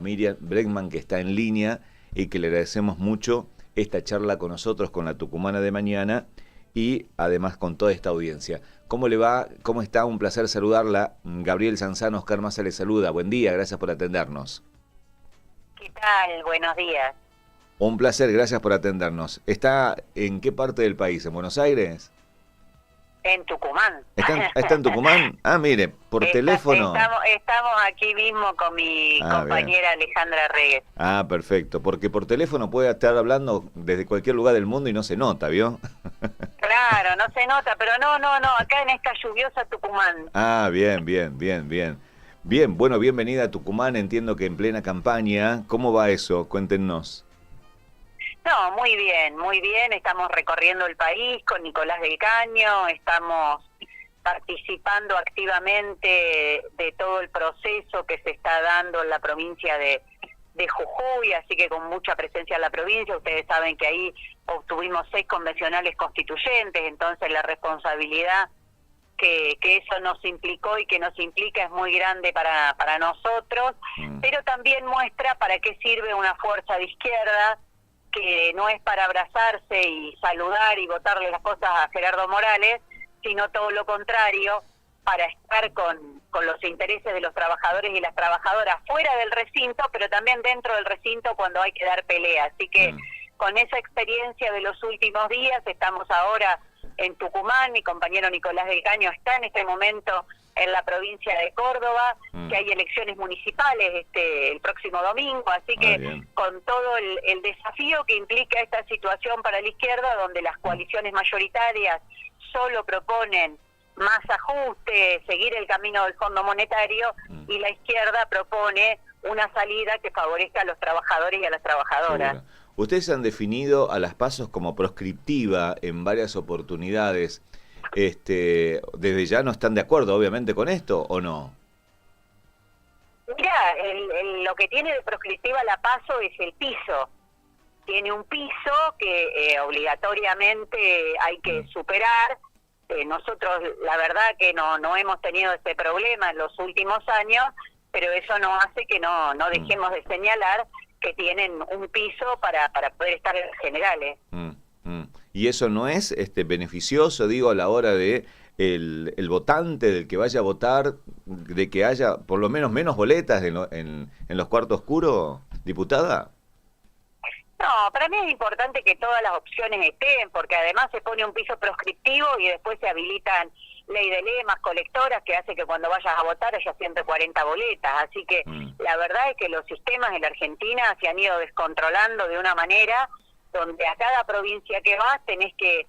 Miriam Bregman, que está en línea y que le agradecemos mucho esta charla con nosotros, con la Tucumana de Mañana y además con toda esta audiencia. ¿Cómo le va? ¿Cómo está? Un placer saludarla. Gabriel Sanzano, Oscar Massa le saluda. Buen día, gracias por atendernos. ¿Qué tal? Buenos días. Un placer, gracias por atendernos. ¿Está en qué parte del país? ¿En Buenos Aires? En Tucumán. ¿Está en Tucumán? Ah, mire, por teléfono. Estamos aquí mismo con mi compañera bien. Alejandra Reyes. Ah, perfecto, porque por teléfono puede estar hablando desde cualquier lugar del mundo y no se nota, ¿vio? Claro, no se nota, pero no, acá en esta lluviosa Tucumán. Ah, bien. Bien, bueno, bienvenida a Tucumán, entiendo que en plena campaña. ¿Cómo va eso? Cuéntenos. No, muy bien, estamos recorriendo el país con Nicolás del Caño, estamos participando activamente de todo el proceso que se está dando en la provincia de Jujuy, así que con mucha presencia en la provincia. Ustedes saben que ahí obtuvimos 6 convencionales constituyentes, entonces la responsabilidad que eso nos implicó y que nos implica es muy grande para nosotros, pero también muestra para qué sirve una fuerza de izquierda, que no es para abrazarse y saludar y botarle las cosas a Gerardo Morales, sino todo lo contrario, para estar con los intereses de los trabajadores y las trabajadoras fuera del recinto, pero también dentro del recinto cuando hay que dar pelea. Así que con esa experiencia de los últimos días, estamos ahora en Tucumán. Mi compañero Nicolás del Caño está en este momento en la provincia de Córdoba, que hay elecciones municipales el próximo domingo, así que con todo el desafío que implica esta situación para la izquierda, donde las coaliciones mayoritarias solo proponen más ajustes, seguir el camino del Fondo Monetario, y la izquierda propone una salida que favorezca a los trabajadores y a las trabajadoras. Seguro. Ustedes han definido a las PASO como proscriptiva en varias oportunidades. ¿Desde ya no están de acuerdo, obviamente, con esto, o no? Mira, lo que tiene de proscriptiva la PASO es el piso. Tiene un piso que obligatoriamente hay que superar. Nosotros, la verdad que no hemos tenido este problema en los últimos años, pero eso no hace que no dejemos de señalar que tienen un piso para poder estar en las generales. ¿Y eso no es beneficioso, digo, a la hora de el votante, del que vaya a votar, de que haya por lo menos boletas en los cuartos oscuros, diputada? No, para mí es importante que todas las opciones estén, porque además se pone un piso proscriptivo y después se habilitan ley de lemas, colectoras, que hace que cuando vayas a votar haya 140 boletas. Así que la verdad es que los sistemas en la Argentina se han ido descontrolando de una manera donde a cada provincia que vas tenés que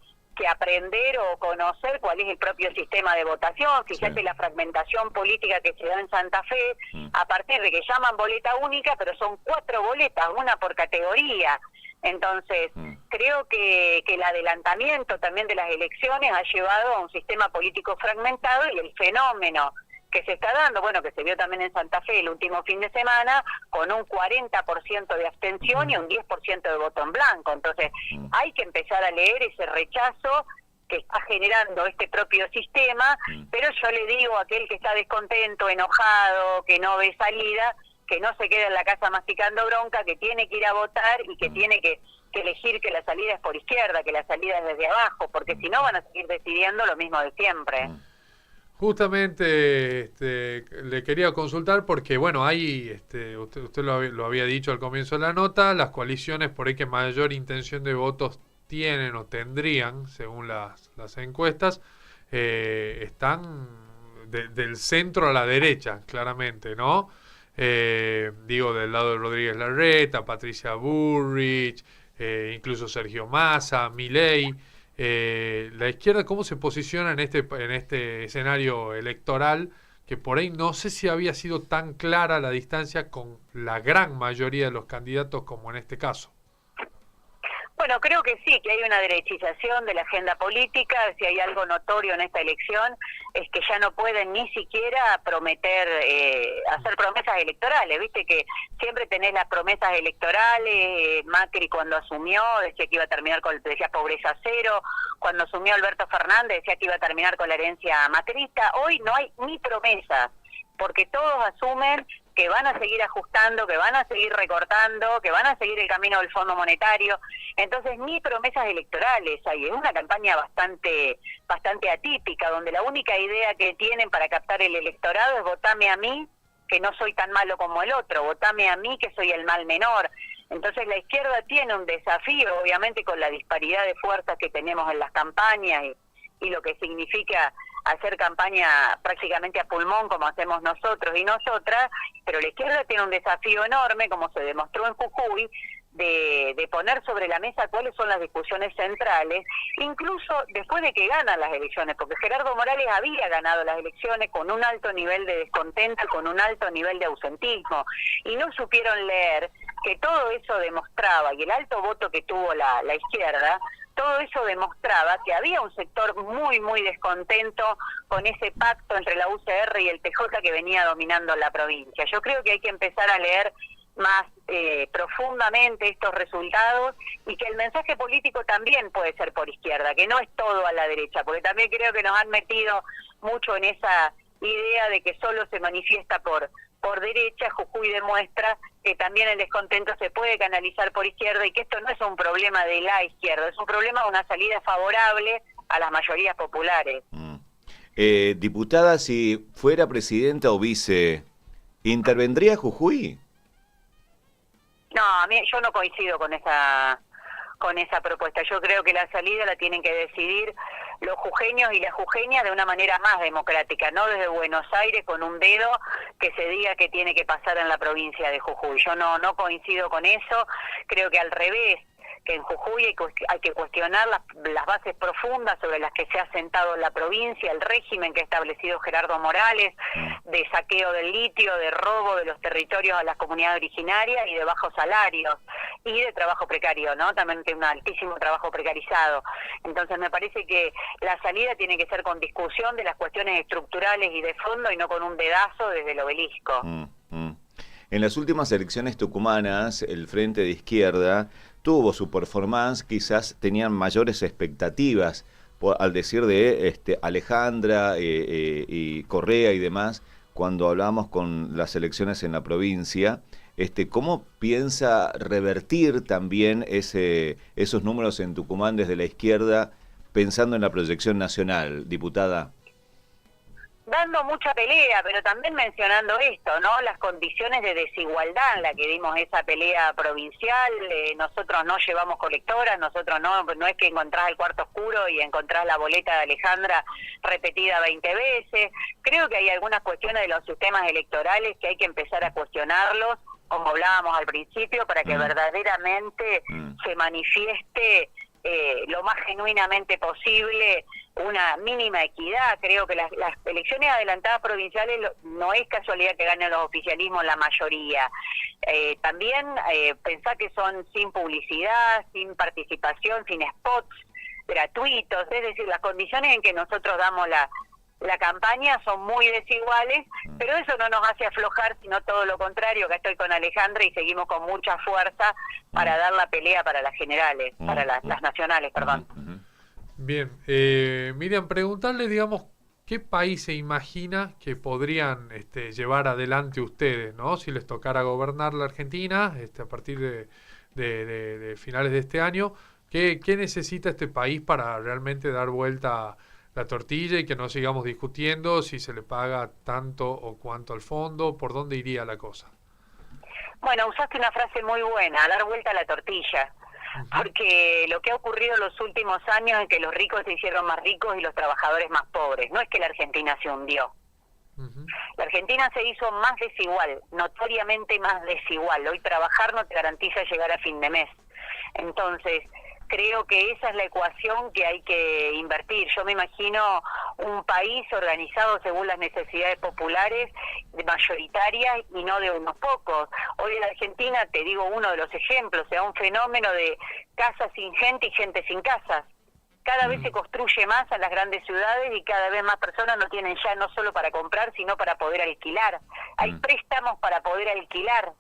aprender o conocer cuál es el propio sistema de votación. Fíjate la fragmentación política que se da en Santa Fe, a partir de que llaman boleta única, pero son 4 boletas, una por categoría. Entonces, creo que el adelantamiento también de las elecciones ha llevado a un sistema político fragmentado, y el fenómeno que se está dando, bueno, que se vio también en Santa Fe el último fin de semana, con un 40% de abstención y un 10% de voto en blanco. Entonces, hay que empezar a leer ese rechazo que está generando este propio sistema, pero yo le digo a aquel que está descontento, enojado, que no ve salida, que no se quede en la casa masticando bronca, que tiene que ir a votar y que tiene que elegir que la salida es por izquierda, que la salida es desde abajo, porque si no van a seguir decidiendo lo mismo de siempre. Justamente le quería consultar porque, bueno, hay, usted lo había dicho al comienzo de la nota, las coaliciones por ahí que mayor intención de votos tienen o tendrían, según las encuestas, están del centro a la derecha, claramente, ¿no? Digo, del lado de Rodríguez Larreta, Patricia Bullrich, incluso Sergio Massa, Milei. La izquierda, ¿cómo se posiciona en este escenario electoral? Que por ahí no sé si había sido tan clara la distancia con la gran mayoría de los candidatos como en este caso. Bueno, creo que sí, que hay una derechización de la agenda política. Si hay algo notorio en esta elección es que ya no pueden ni siquiera prometer, hacer promesas electorales. Viste que siempre tenés las promesas electorales. Macri cuando asumió decía que iba a terminar decía pobreza cero. Cuando asumió Alberto Fernández decía que iba a terminar con la herencia macrista. Hoy no hay ni promesas, porque todos asumen que van a seguir ajustando, que van a seguir recortando, que van a seguir el camino del Fondo Monetario. Entonces, ni promesas electorales hay. Es una campaña bastante atípica, donde la única idea que tienen para captar el electorado es votame a mí, que no soy tan malo como el otro, votame a mí, que soy el mal menor. Entonces la izquierda tiene un desafío, obviamente con la disparidad de fuerzas que tenemos en las campañas y lo que significa hacer campaña prácticamente a pulmón como hacemos nosotros y nosotras, pero la izquierda tiene un desafío enorme, como se demostró en Jujuy, de poner sobre la mesa cuáles son las discusiones centrales, incluso después de que ganan las elecciones, porque Gerardo Morales había ganado las elecciones con un alto nivel de descontento, con un alto nivel de ausentismo, y no supieron leer que todo eso demostraba, y el alto voto que tuvo la izquierda, todo eso demostraba que había un sector muy descontento con ese pacto entre la UCR y el TJ que venía dominando la provincia. Yo creo que hay que empezar a leer más profundamente estos resultados, y que el mensaje político también puede ser por izquierda, que no es todo a la derecha, porque también creo que nos han metido mucho en esa idea de que solo se manifiesta por derecha. Jujuy demuestra que también el descontento se puede canalizar por izquierda, y que esto no es un problema de la izquierda, es un problema de una salida favorable a las mayorías populares. Diputada, si fuera presidenta o vice, ¿intervendría Jujuy? No, yo no coincido con esa propuesta. Yo creo que la salida la tienen que decidir los jujeños y las jujeñas de una manera más democrática, no desde Buenos Aires con un dedo que se diga que tiene que pasar en la provincia de Jujuy. Yo no coincido con eso. Creo que al revés, que en Jujuy hay que cuestionar las bases profundas sobre las que se ha sentado la provincia, el régimen que ha establecido Gerardo Morales, de saqueo del litio, de robo de los territorios a las comunidades originarias y de bajos salarios, y de trabajo precario, ¿no? También tiene un altísimo trabajo precarizado. Entonces me parece que la salida tiene que ser con discusión de las cuestiones estructurales y de fondo, y no con un dedazo desde el obelisco. En las últimas elecciones tucumanas, el Frente de Izquierda tuvo su performance, quizás tenían mayores expectativas, al decir de Alejandra y Correa y demás, cuando hablamos con las elecciones en la provincia. ¿Cómo piensa revertir también esos números en Tucumán desde la izquierda, pensando en la proyección nacional, diputada? Dando mucha pelea, pero también mencionando esto, ¿no? Las condiciones de desigualdad en la que dimos esa pelea provincial. Nosotros no llevamos colectoras, nosotros no es que encontrás el cuarto oscuro y encontrás la boleta de Alejandra repetida 20 veces. Creo que hay algunas cuestiones de los sistemas electorales que hay que empezar a cuestionarlos, como hablábamos al principio, para que verdaderamente se manifieste lo más genuinamente posible una mínima equidad. Creo que las elecciones adelantadas provinciales no es casualidad que ganen los oficialismos la mayoría. También pensá que son sin publicidad, sin participación, sin spots gratuitos, es decir, las condiciones en que nosotros damos la campaña son muy desiguales, pero eso no nos hace aflojar, sino todo lo contrario. Acá estoy con Alejandra y seguimos con mucha fuerza para dar la pelea para las generales, para las nacionales, perdón. Bien, Miriam, preguntarle, digamos, ¿qué país se imagina que podrían llevar adelante ustedes, ¿no? Si les tocara gobernar la Argentina a partir de finales de este año, ¿qué necesita este país para realmente dar vuelta la tortilla y que no sigamos discutiendo si se le paga tanto o cuánto al fondo? ¿Por dónde iría la cosa? Bueno, usaste una frase muy buena, dar vuelta a la tortilla, porque lo que ha ocurrido en los últimos años es que los ricos se hicieron más ricos y los trabajadores más pobres. No es que la Argentina se hundió. La Argentina se hizo más desigual, notoriamente más desigual. Hoy trabajar no te garantiza llegar a fin de mes. Entonces, creo que esa es la ecuación que hay que invertir. Yo me imagino un país organizado según las necesidades populares, mayoritarias y no de unos pocos. Hoy en la Argentina, te digo uno de los ejemplos, se da un fenómeno de casas sin gente y gente sin casas. Cada vez se construye más en las grandes ciudades y cada vez más personas no tienen ya no solo para comprar, sino para poder alquilar. Hay préstamos para poder alquilar.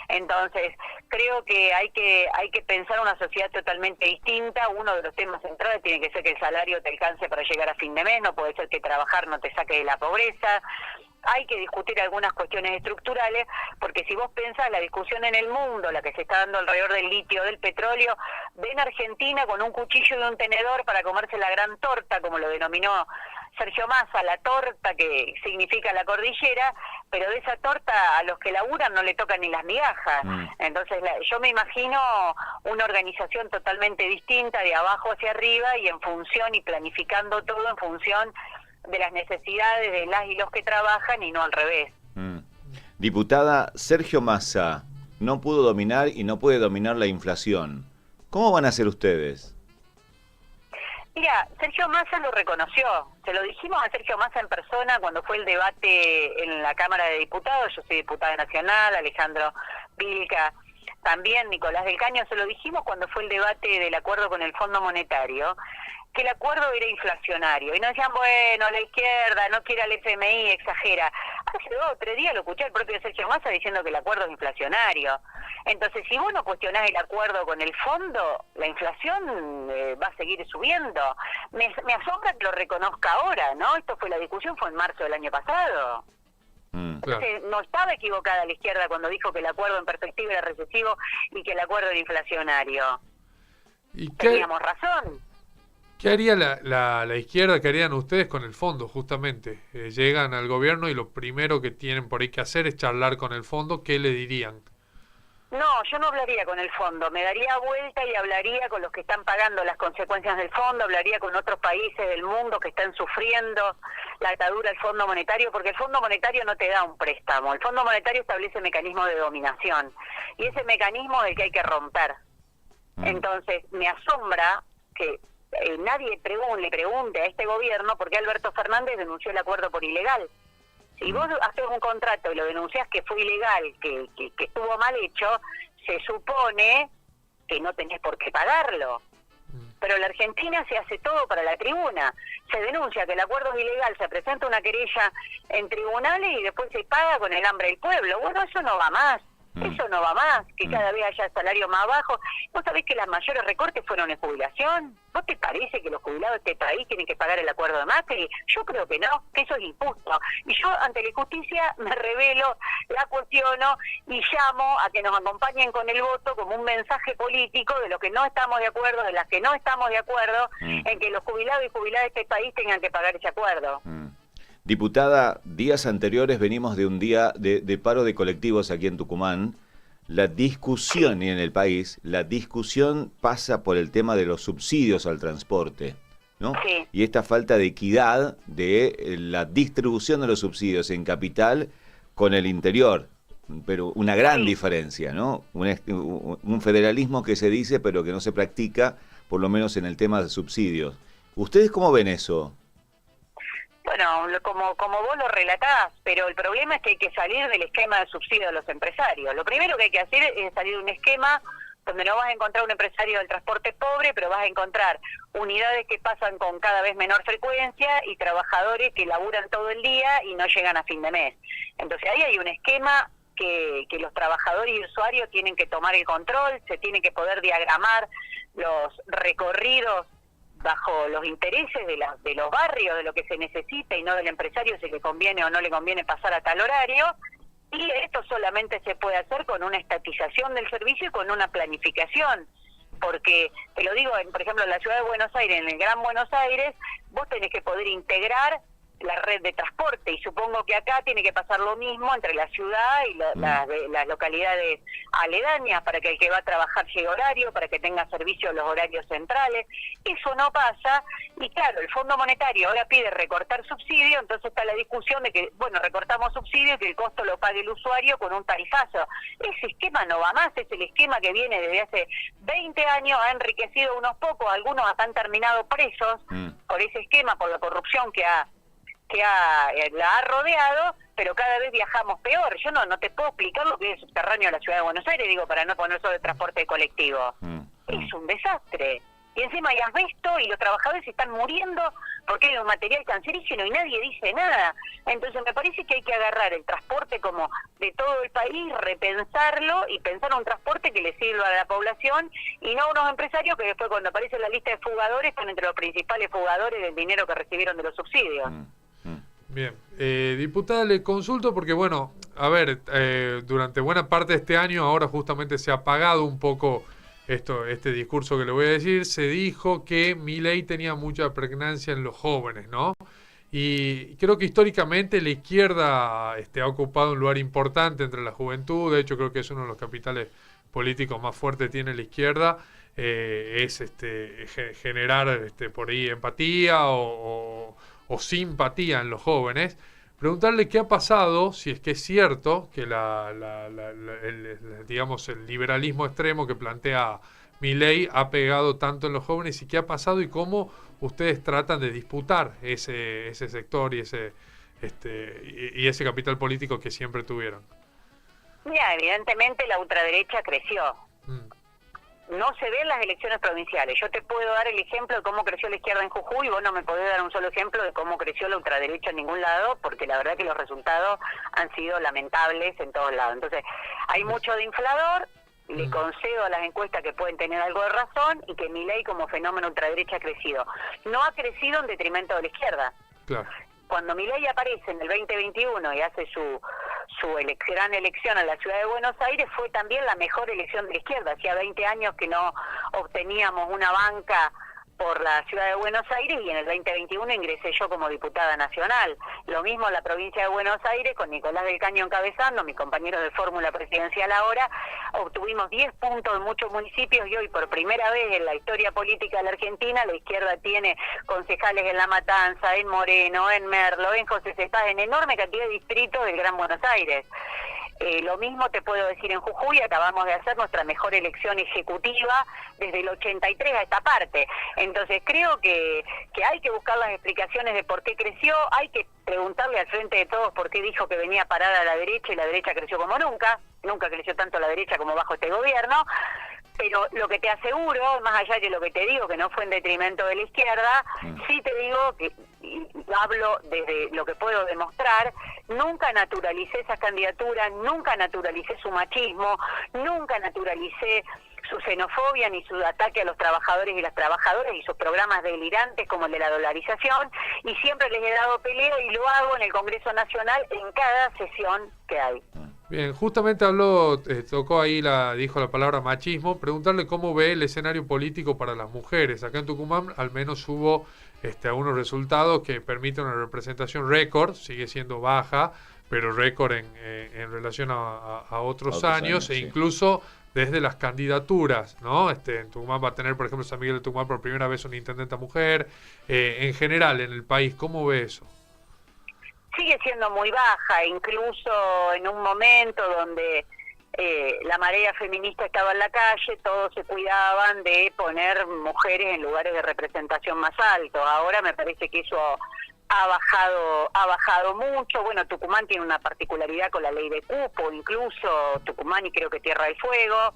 Entonces, creo que hay que pensar una sociedad totalmente distinta. Uno de los temas centrales tiene que ser que el salario te alcance para llegar a fin de mes, no puede ser que trabajar no te saque de la pobreza. Hay que discutir algunas cuestiones estructurales, porque si vos pensás la discusión en el mundo, la que se está dando alrededor del litio, del petróleo, ven a Argentina con un cuchillo y un tenedor para comerse la gran torta, como lo denominó Sergio Massa, la torta que significa la cordillera, pero de esa torta a los que laburan no le tocan ni las migajas. Entonces yo me imagino una organización totalmente distinta, de abajo hacia arriba, y en función, y planificando todo en función de las necesidades de las y los que trabajan, y no al revés. Diputada, Sergio Massa no pudo dominar y no puede dominar la inflación. ¿Cómo van a hacer ustedes? Mira, Sergio Massa lo reconoció. Se lo dijimos a Sergio Massa en persona cuando fue el debate en la Cámara de Diputados. Yo soy diputada nacional, Alejandro Vilca también, Nicolás del Caño. Se lo dijimos cuando fue el debate del acuerdo con el Fondo Monetario, que el acuerdo era inflacionario. Y nos decían, bueno, la izquierda no quiere al FMI, exagera. Hace 2 o 3 días lo escuché al propio Sergio Massa diciendo que el acuerdo es inflacionario. Entonces, si vos no cuestionás el acuerdo con el fondo, la inflación va a seguir subiendo. Me asombra que lo reconozca ahora, ¿no? Esto fue, la discusión fue en marzo del año pasado. Entonces, no estaba equivocada la izquierda cuando dijo que el acuerdo en perspectiva era recesivo y que el acuerdo era inflacionario. ¿Y teníamos razón? ¿Qué haría la izquierda, qué harían ustedes con el fondo, justamente? Llegan al gobierno y lo primero que tienen por ahí que hacer es charlar con el fondo. ¿Qué le dirían? No, yo no hablaría con el fondo, me daría vuelta y hablaría con los que están pagando las consecuencias del fondo, hablaría con otros países del mundo que están sufriendo la atadura del Fondo Monetario, porque el Fondo Monetario no te da un préstamo, el Fondo Monetario establece mecanismos de dominación, y ese mecanismo es el que hay que romper. Entonces, me asombra que nadie le pregunte a este gobierno por qué Alberto Fernández denunció el acuerdo por ilegal. Si vos haces un contrato y lo denunciás que fue ilegal, que estuvo mal hecho, se supone que no tenés por qué pagarlo. Pero en la Argentina se hace todo para la tribuna. Se denuncia que el acuerdo es ilegal, se presenta una querella en tribunales y después se paga con el hambre del pueblo. Bueno, eso no va más. Eso no va más, que cada vez haya salario más bajo. ¿Vos sabés que las mayores recortes fueron en jubilación? ¿Vos te parece que los jubilados de este país tienen que pagar el acuerdo de Macri? Yo creo que no, que eso es injusto. Y yo ante la injusticia me revelo, la cuestiono y llamo a que nos acompañen con el voto como un mensaje político de lo que no estamos de acuerdo, de las que no estamos de acuerdo, en que los jubilados y jubiladas de este país tengan que pagar ese acuerdo. Diputada, días anteriores venimos de un día de paro de colectivos aquí en Tucumán. La discusión y en el país, la discusión pasa por el tema de los subsidios al transporte, ¿no? Sí. Y esta falta de equidad de la distribución de los subsidios en capital con el interior. Pero una gran diferencia, ¿no? Un federalismo que se dice pero que no se practica, por lo menos en el tema de subsidios. ¿Ustedes cómo ven eso? Bueno, como vos lo relatás, pero el problema es que hay que salir del esquema de subsidio de los empresarios. Lo primero que hay que hacer es salir de un esquema donde no vas a encontrar un empresario del transporte pobre, pero vas a encontrar unidades que pasan con cada vez menor frecuencia y trabajadores que laburan todo el día y no llegan a fin de mes. Entonces ahí hay un esquema que los trabajadores y usuarios tienen que tomar el control, se tiene que poder diagramar los recorridos bajo los intereses de los barrios, de lo que se necesita y no del empresario, si le conviene o no le conviene pasar a tal horario. Y esto solamente se puede hacer con una estatización del servicio y con una planificación. Porque, te lo digo, por ejemplo, en la ciudad de Buenos Aires, en el Gran Buenos Aires, vos tenés que poder integrar la red de transporte, y supongo que acá tiene que pasar lo mismo entre la ciudad y las localidades aledañas, para que el que va a trabajar llegue horario, para que tenga servicio los horarios centrales. Eso no pasa, y claro, el Fondo Monetario ahora pide recortar subsidio, entonces está la discusión de que, bueno, recortamos subsidio y que el costo lo pague el usuario con un tarifazo. Ese esquema no va más, es el esquema que viene desde hace 20 años, ha enriquecido a unos pocos, algunos hasta han terminado presos por ese esquema, por la corrupción que la ha rodeado, pero cada vez viajamos peor. Yo no te puedo explicar lo que es el subterráneo de la ciudad de Buenos Aires, digo, para no poner solo el transporte colectivo. Es un desastre. Y encima hay asbesto y los trabajadores están muriendo porque hay un material cancerígeno y nadie dice nada. Entonces me parece que hay que agarrar el transporte como de todo el país, repensarlo y pensar un transporte que le sirva a la población y no a unos empresarios que después cuando aparece la lista de fugadores están entre los principales fugadores del dinero que recibieron de los subsidios. Bien, diputada, le consulto porque, bueno, a ver, durante buena parte de este año, ahora justamente se ha apagado un poco este discurso que le voy a decir. Se dijo que Milei tenía mucha pregnancia en los jóvenes, ¿no? Y creo que históricamente la izquierda ha ocupado un lugar importante entre la juventud. De hecho, creo que es uno de los capitales políticos más fuertes que tiene la izquierda. Es generar por ahí empatía o simpatía en los jóvenes. Preguntarle qué ha pasado, si es que es cierto que digamos el liberalismo extremo que plantea Milei ha pegado tanto en los jóvenes, y qué ha pasado y cómo ustedes tratan de disputar ese sector y ese capital político que siempre tuvieron. Mira, evidentemente la ultraderecha creció. No se ve en las elecciones provinciales. Yo te puedo dar el ejemplo de cómo creció la izquierda en Jujuy, y vos no me podés dar un solo ejemplo de cómo creció la ultraderecha en ningún lado, porque la verdad que los resultados han sido lamentables en todos lados. Entonces, hay mucho de inflador, le concedo a las encuestas que pueden tener algo de razón, y que Milei como fenómeno ultraderecha ha crecido. No ha crecido en detrimento de la izquierda. Claro. Cuando Milei aparece en el 2021 y hace su gran elección en la ciudad de Buenos Aires, fue también la mejor elección de la izquierda. Hacía 20 años que no obteníamos una banca por la ciudad de Buenos Aires, y en el 2021 ingresé yo como diputada nacional. Lo mismo en la provincia de Buenos Aires, con Nicolás del Caño encabezando, mi compañero de fórmula presidencial ahora, obtuvimos 10 puntos en muchos municipios, y hoy por primera vez en la historia política de la Argentina, la izquierda tiene concejales en La Matanza, en Moreno, en Merlo, en José Cepaz, en enorme cantidad de distritos del Gran Buenos Aires. Lo mismo te puedo decir en Jujuy. Acabamos de hacer nuestra mejor elección ejecutiva desde el 83 a esta parte. Entonces creo que hay que buscar las explicaciones de por qué creció, hay que preguntarle al Frente de Todos por qué dijo que venía parada a la derecha y la derecha creció como nunca creció tanto la derecha como bajo este gobierno. Pero lo que te aseguro, más allá de lo que te digo, que no fue en detrimento de la izquierda, sí te digo que, y hablo desde lo que puedo demostrar, nunca naturalicé esas candidaturas, nunca naturalicé su machismo, nunca naturalicé su xenofobia ni su ataque a los trabajadores y las trabajadoras y sus programas delirantes como el de la dolarización, y siempre les he dado pelea, y lo hago en el Congreso Nacional en cada sesión que hay. Bien, justamente tocó ahí, dijo la palabra machismo. Preguntarle cómo ve el escenario político para las mujeres. Acá en Tucumán al menos hubo algunos resultados que permiten una representación récord, sigue siendo baja, pero récord en relación a otros años, e incluso desde las candidaturas, ¿no? En Tucumán va a tener, por ejemplo, San Miguel de Tucumán por primera vez una intendenta mujer. En general, en el país, ¿cómo ve eso? Sigue siendo muy baja, incluso en un momento donde la marea feminista estaba en la calle, todos se cuidaban de poner mujeres en lugares de representación más altos. Ahora me parece que eso ha bajado mucho. Bueno, Tucumán tiene una particularidad con la ley de cupo, incluso Tucumán y creo que Tierra del Fuego.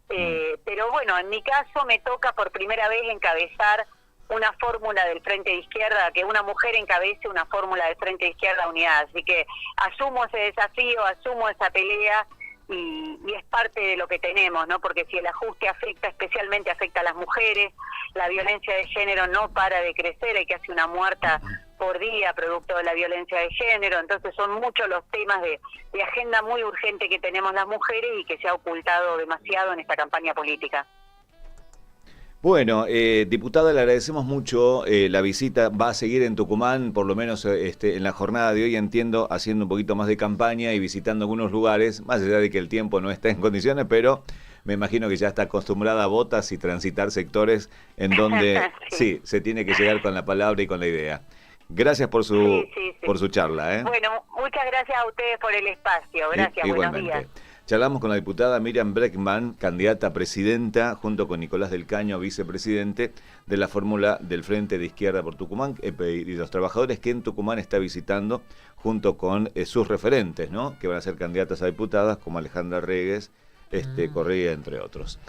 Pero bueno, en mi caso me toca por primera vez encabezar una fórmula del Frente de Izquierda, que una mujer encabece una fórmula del Frente de Izquierda Unidad. Así que asumo ese desafío, asumo esa pelea, y es parte de lo que tenemos, ¿no? Porque si el ajuste especialmente afecta a las mujeres, la violencia de género no para de crecer, hay casi una muerta por día producto de la violencia de género. Entonces son muchos los temas de agenda muy urgente que tenemos las mujeres y que se ha ocultado demasiado en esta campaña política. Bueno, diputada, le agradecemos mucho la visita. Va a seguir en Tucumán, por lo menos en la jornada de hoy, entiendo, haciendo un poquito más de campaña y visitando algunos lugares, más allá de que el tiempo no está en condiciones, pero me imagino que ya está acostumbrada a botas y transitar sectores en donde sí, se tiene que llegar con la palabra y con la idea. Gracias por su charla. Bueno, muchas gracias a ustedes por el espacio. Gracias, buenos días. Charlamos con la diputada Miriam Bregman, candidata a presidenta, junto con Nicolás del Caño, vicepresidente de la fórmula del Frente de Izquierda por Tucumán, y los trabajadores que en Tucumán está visitando, junto con sus referentes, ¿no? Que van a ser candidatas a diputadas, como Alejandra Regues, Correa, entre otros.